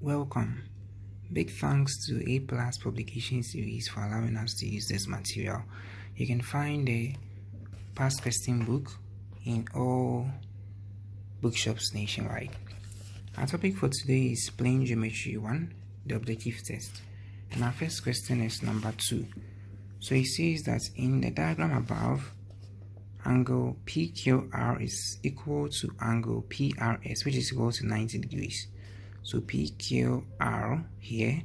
Welcome. Big thanks to A Plus Publication Series for allowing us to use this material. You can find the past question book in all bookshops nationwide. Our topic for today is Plain Geometry 1, the objective test. And our first question is number 2. So it says that in the diagram above, angle PQR is equal to angle PRS, which is equal to 90 degrees. So PQR here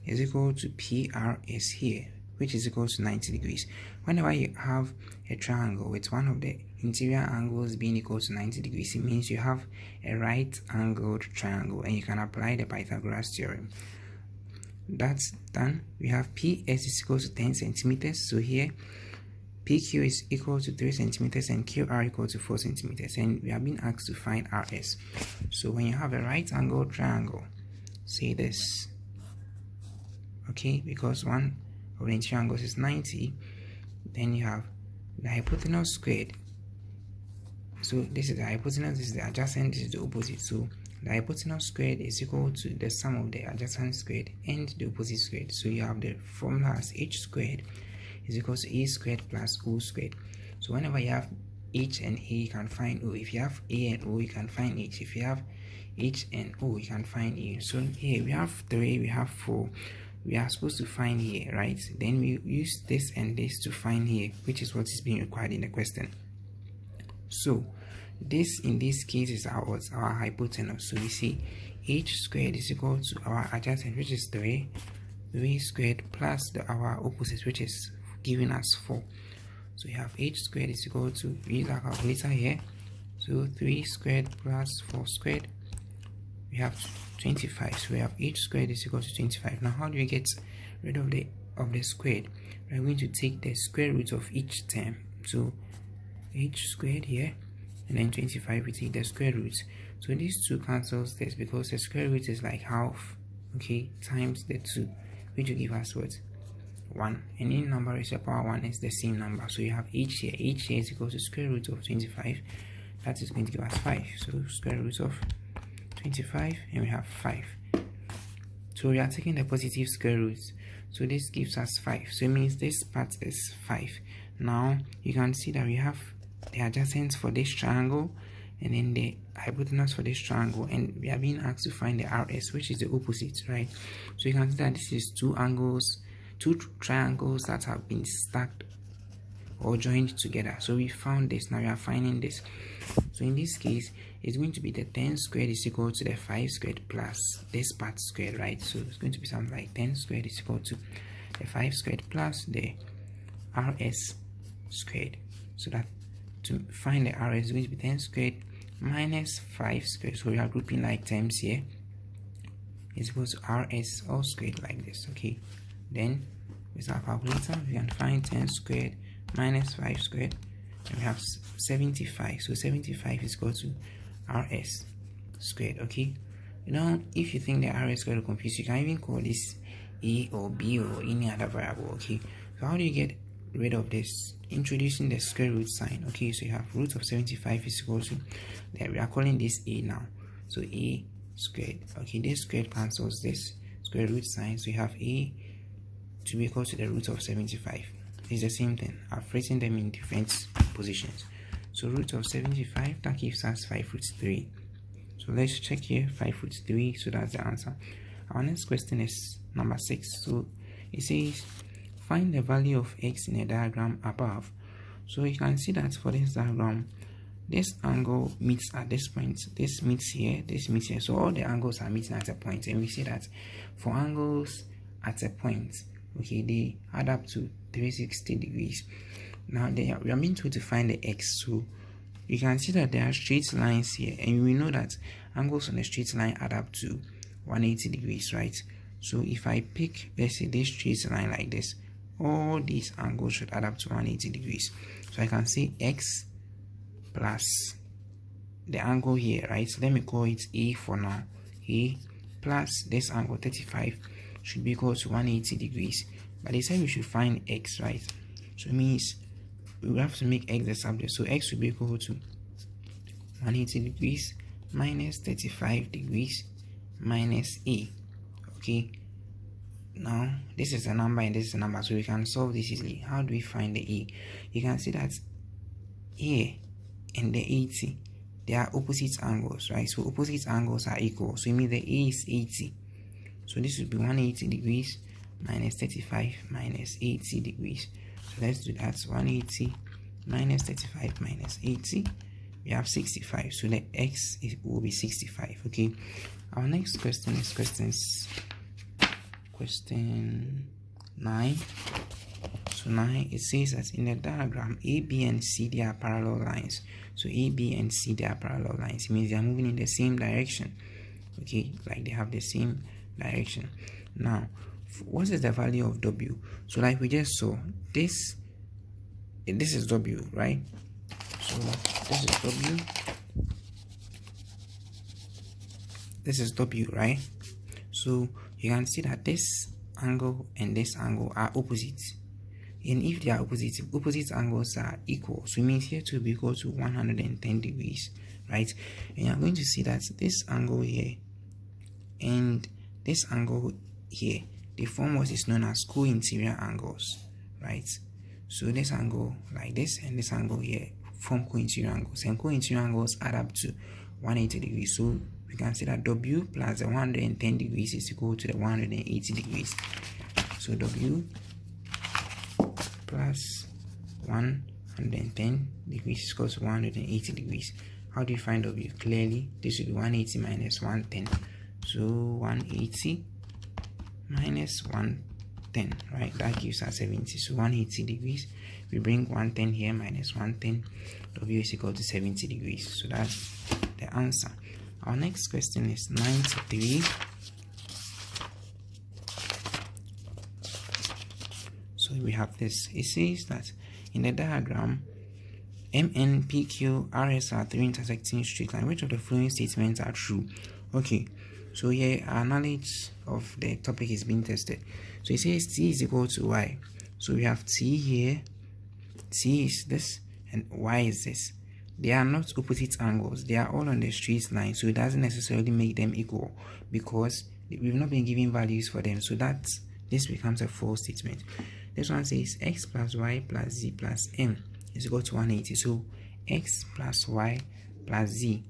is equal to PRS here, which is equal to 90 degrees. Whenever you have a triangle with one of the interior angles being equal to 90 degrees, it means you have a right-angled triangle, and you can apply the Pythagoras theorem. That's done. We have PS is equal to 10 centimeters. So here PQ is equal to 3 centimeters and QR equal to 4 centimeters, and we have been asked to find RS. So when you have a right angle triangle, say this, okay, because one of the interior angles is 90, then you have the hypotenuse squared. So this is the hypotenuse, this is the adjacent, this is the opposite. So the hypotenuse squared is equal to the sum of the adjacent squared and the opposite squared. So you have the formula as h squared is equal to a squared plus o squared. So whenever you have h and a, you can find o. If you have a and o, you can find h. If you have h and o, you can find a. So here we have 3, we have 4. We are supposed to find here, right? Then we use this and this to find here, which is what is being required in the question. So this in this case is our hypotenuse. So we see h squared is equal to our adjacent, which is 3 squared plus our opposite, which is giving us 4. So we have h squared is equal to, we use our calculator here, so 3 squared plus 4 squared, we have 25. So we have h squared is equal to 25. Now how do we get rid of the squared? We're going to take the square root of each term. So h squared here, and then 25, we take the square root. So these 2 cancels this, because the square root is like half, okay, times the 2, which will give us what? 1. And any number raised to the power 1 is the same number. So you have h here. H here is equal to square root of 25. That is going to give us 5. So square root of 25, and we have 5. So we are taking the positive square root. So this gives us 5. So it means this part is 5. Now you can see that we have the adjacent for this triangle, and then the hypotenuse for this triangle, and we are being asked to find the RS, which is the opposite, right? So you can see that this is 2 triangles that have been stacked or joined together. So we found this. Now we are finding this. So in this case, it's going to be the 10 squared is equal to the 5 squared plus this part squared, right? So it's going to be something like 10 squared is equal to the 5 squared plus the RS squared. So that to find the RS is going to be 10 squared minus 5 squared. So we are grouping like terms here. It's equal to RS all squared like this, okay? Then with our calculator, we can find 10 squared minus 5 squared, and we have 75. So 75 is equal to RS squared, okay? Now, if you think the RS squared will confuse you, can even call this A or B or any other variable, okay? So how do you get rid of this? Introducing the square root sign, okay? So you have root of 75 is equal to, we are calling this A now. So A squared, okay? This squared cancels this square root sign, so you have A to be equal to the root of 75. It's the same thing. I've written them in different positions. So root of 75, that gives us 5 root 3. So let's check here, 5 root 3, so that's the answer. Our next question is number 6. So it says, find the value of x in a diagram above. So you can see that for this diagram, this angle meets at this point, this meets here, this meets here. So all the angles are meeting at a point, and we see that for angles at a point, okay, they add up to 360 degrees. Now we are meant to find the x. So you can see that there are straight lines here, and we know that angles on a straight line add up to 180 degrees, right? So if I pick, let's say, this straight line like this, all these angles should add up to 180 degrees. So I can say x plus the angle here, right? So let me call it A for now. A plus this angle 35 should be equal to 180 degrees. But they said we should find x, right? So it means we will have to make x the subject. So x will be equal to 180 degrees minus 35 degrees minus a. Okay, now this is a number and this is a number, so we can solve this easily. How do we find the A? You can see that here and the 80, they are opposite angles, right? So opposite angles are equal, so it means the A is 80. So this would be 180 degrees minus 35 minus 80 degrees. So let's do that. 180 minus 35 minus 80, we have 65. So the x will be 65. Okay, our next question is question 9. So 9, it says that in the diagram A, B, and C, they are parallel lines. So A, B, and C, they are parallel lines. It means they are moving in the same direction. Okay, like they have the same direction. Now, what is the value of W? So like we just saw, this is W, right? So this is W. This is W, right? So you can see that this angle and this angle are opposite. And if they are opposite angles are equal, so it means here to be equal to 110 degrees, right? And you're going to see that this angle here and this angle here, they form what is known as co-interior angles, right? So this angle like this and this angle here form co-interior angles, and co-interior angles add up to 180 degrees. So we can see that W plus the 110 degrees is equal to the 180 degrees. So W plus 110 degrees is equal to 180 degrees. How do you find W? Clearly, this will be 180 minus 110. So 180 minus 110, right? That gives us 70. So 180 degrees. We bring 110 here minus 110. W is equal to 70 degrees. So that's the answer. Our next question is 93. So we have this. It says that in the diagram, MN, PQ, RS are three intersecting straight lines. Which of the following statements are true? Okay, so here our knowledge of the topic is being tested. So it says T is equal to Y. So we have T here, T is this, and Y is this. They are not opposite angles. They are all on the straight line, so it doesn't necessarily make them equal because we've not been given values for them. So this becomes a false statement. This one says x plus y plus z plus m is equal to 180. So x plus y plus z.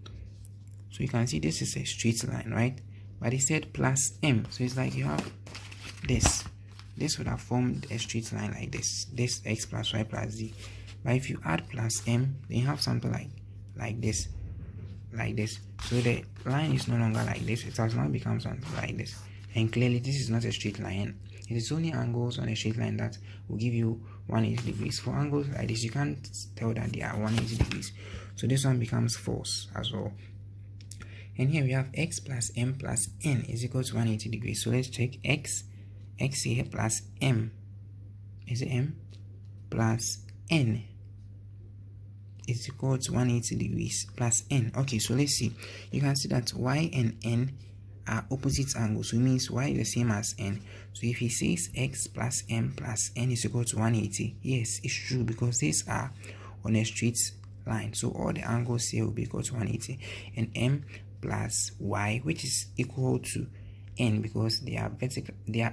So you can see this is a straight line, right? But it said plus m. So it's like you have this. This would have formed a straight line like this. This x plus y plus z. But if you add plus m, then you have something like this. So the line is no longer like this. It has now become something like this. And clearly this is not a straight line. It is only angles on a straight line that will give you 180 degrees. For angles like this, you can't tell that they are 180 degrees. So this one becomes false as well. And here we have x plus m plus n is equal to 180 degrees. So let's check x here plus m. Is it m? Plus n is equal to 180 degrees plus n. Okay, so let's see. You can see that y and n are opposite angles, so it means y is the same as n. So if he says x plus m plus n is equal to 180, yes, it's true because these are on a straight line. So all the angles here will be equal to 180, and m plus y, which is equal to n because they are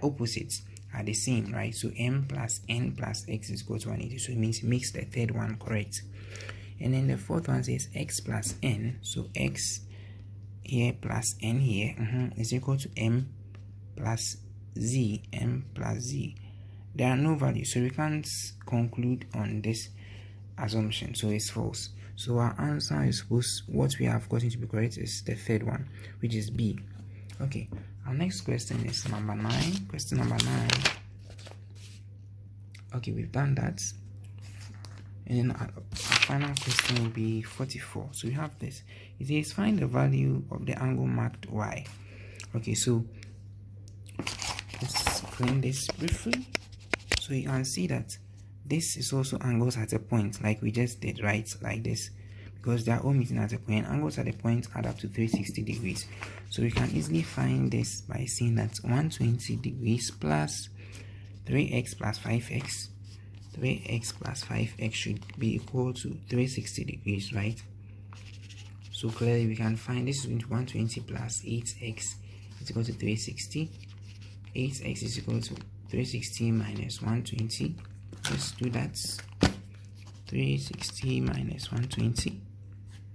opposites, are the same, right? So m plus n plus x is equal to 180. So it means it makes the third one correct. And then the fourth one says x plus n. So x here plus n here is equal to m plus z. There are no values, so we can't conclude on this assumption, so it's false. So our answer is what we have gotten to be correct is the third one, which is B. Okay, our next question is number 9. Question number 9. Okay, we've done that. And then our final question will be 44. So we have this. It says find the value of the angle marked y. Okay, so let's explain this briefly. So you can see that this is also angles at a point, like we just did, right? Like this, because they are all meeting at a point. Angles at a point add up to 360 degrees. So we can easily find this by saying that 120 degrees plus 3x plus 5x. 3x plus 5x should be equal to 360 degrees, right? So clearly we can find this is 120 plus 8x is equal to 360. 8x is equal to 360 minus 120. Let's do that. 360 minus 120,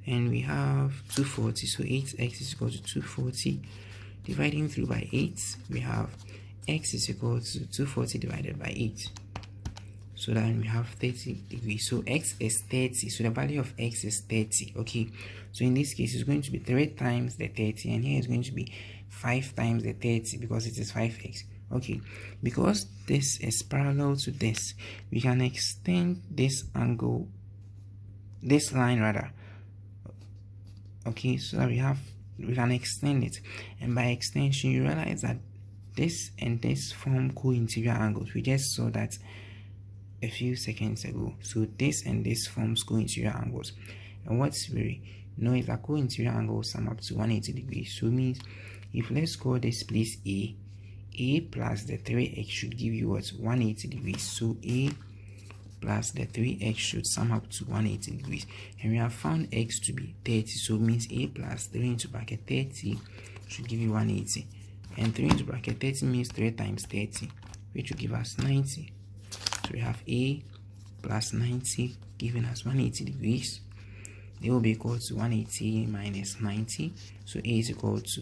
and we have 240. So 8x is equal to 240. Dividing through by 8, we have x is equal to 240 divided by 8. So then we have 30 degrees. So x is 30. So the value of x is 30. Okay. So in this case, it's going to be 3 times the 30, and here it's going to be 5 times the 30 because it is 5x. Okay. Because this is parallel to this, we can extend this angle, this line rather. Okay. So that we can extend it, and by extension, you realize that this and this form co-interior angles. We just saw that a few seconds ago. So this and this forms co-interior angles, and what we know is that co-interior angles sum up to 180 degrees. So it means if let's call this place A plus the 3x should give you what? 180 degrees. So A plus the 3x should sum up to 180 degrees, and we have found x to be 30. So it means A plus 3 into bracket 30 should give you 180, and 3 into bracket 30 means 3 times 30, which will give us 90. So we have A plus 90 giving us 180 degrees. They will be equal to 180 minus 90. So A is equal to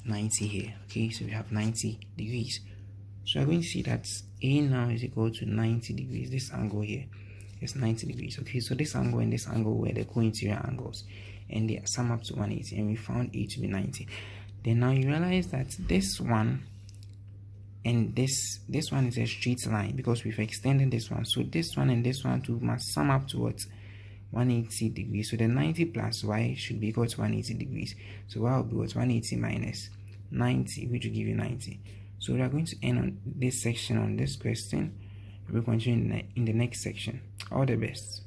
90 here. Okay, so we have 90 degrees. So we're going to see that A now is equal to 90 degrees. This angle here is 90 degrees. Okay, so this angle and this angle were the co-interior angles, and they sum up to 180, and we found A to be 90. Then now you realize that this one and this one is a straight line because we've extended this one. So this one and this one too must sum up to what? 180 degrees. So the 90 plus y should be equal to 180 degrees. So y will be what? 180 minus 90, which will give you 90. So we are going to end on this section on this question. We'll continue in the next section. All the best.